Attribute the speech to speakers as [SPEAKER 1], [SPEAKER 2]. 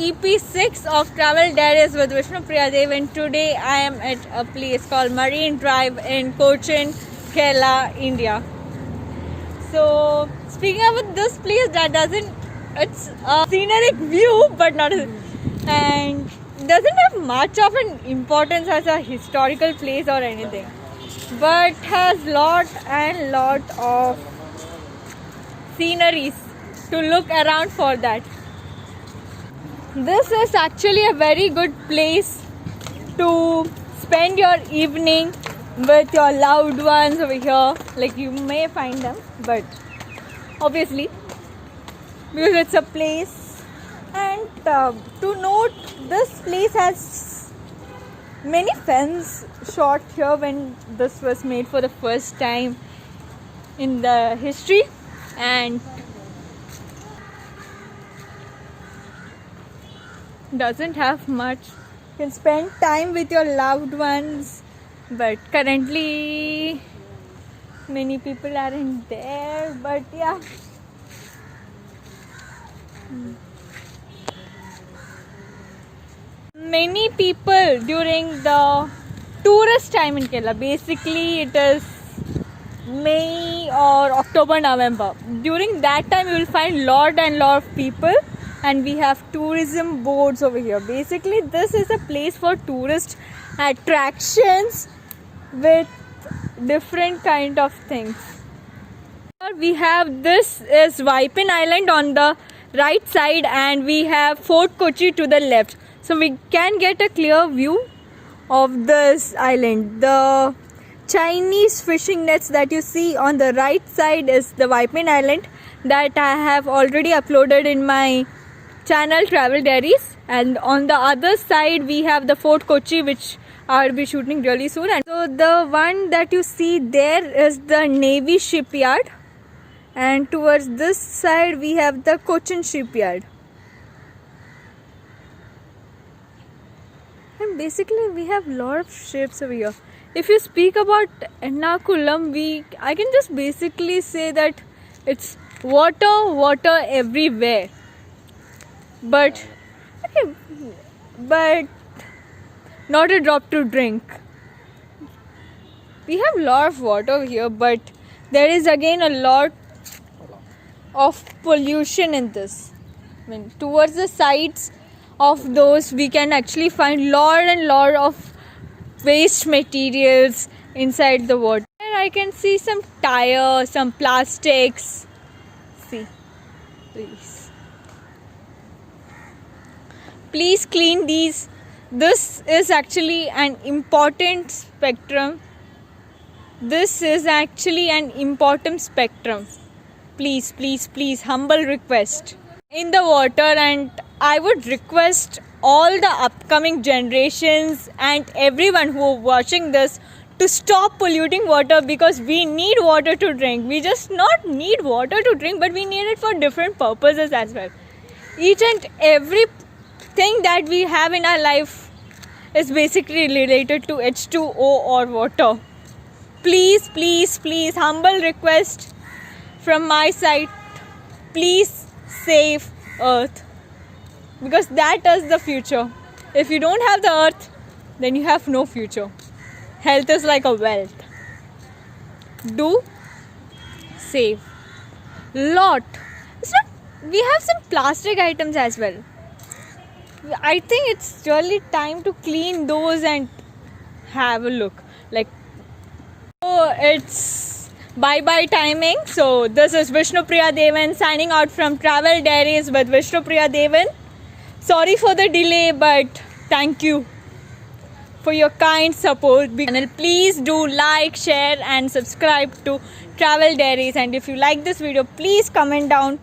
[SPEAKER 1] EP6 of Travel Diaries with Vishnupriya Dev, and today I am at a place called Marine Drive in Cochin, Kerala, India. So, speaking about this place, it's a scenic view, but not and doesn't have much of an importance as a historical place or anything, but has lot and lot of sceneries to look around for that. This is actually a very good place to spend your evening with your loved ones over here. Like, you may find them, but obviously because it's a place. And to note, this place has many films shot here when this was made for the first time in the history, and doesn't have much. You can spend time with your loved ones, but currently many people aren't there, but yeah. Many people during the tourist time in Kerala, basically it is May or October, November. During that time you will find lot and lot of people, and we have tourism boards over here. Basically this is a place for tourist attractions with different kind of things. We have, this is Waipin Island on the right side, and we have Fort Kochi to the left. So we can get a clear view of this island. The Chinese fishing nets that you see on the right side is the Waipin Island that I have already uploaded in my channel Travel Diaries, and on the other side we have the Fort Kochi, which I'll be shooting really soon. And so the one that you see there is the Navy shipyard, and towards this side we have the Cochin shipyard. And basically we have lot of ships over here. If you speak about Ernakulam, I can just basically say that it's water everywhere. But not a drop to drink. We have lot of water over here, but there is again a lot of pollution in this. I mean, towards the sides of those we can actually find lot and lot of waste materials inside the water. And I can see some tires, some plastics. See, please clean these. This is actually an important spectrum. This is actually an important spectrum. Please, humble request in the water. And I would request all the upcoming generations and everyone who is watching this to stop polluting water, because we need water to drink. We just not need water to drink, but we need it for different purposes as well. Each and every thing that we have in our life is basically related to H2O or water. Please, humble request from my side, please save Earth, because that is the future. If you don't have the Earth, then you have no future. Health is like a wealth. Do save lot. We have some plastic items as well. I think it's really time to clean those and have a look. Like, oh, it's bye timing. So this is Vishnupriya Devan signing out from Travel Diaries with Vishnupriya Devan. Sorry for the delay, but thank you for your kind support. Please do like, share and subscribe to Travel Diaries. And if you like this video, please comment down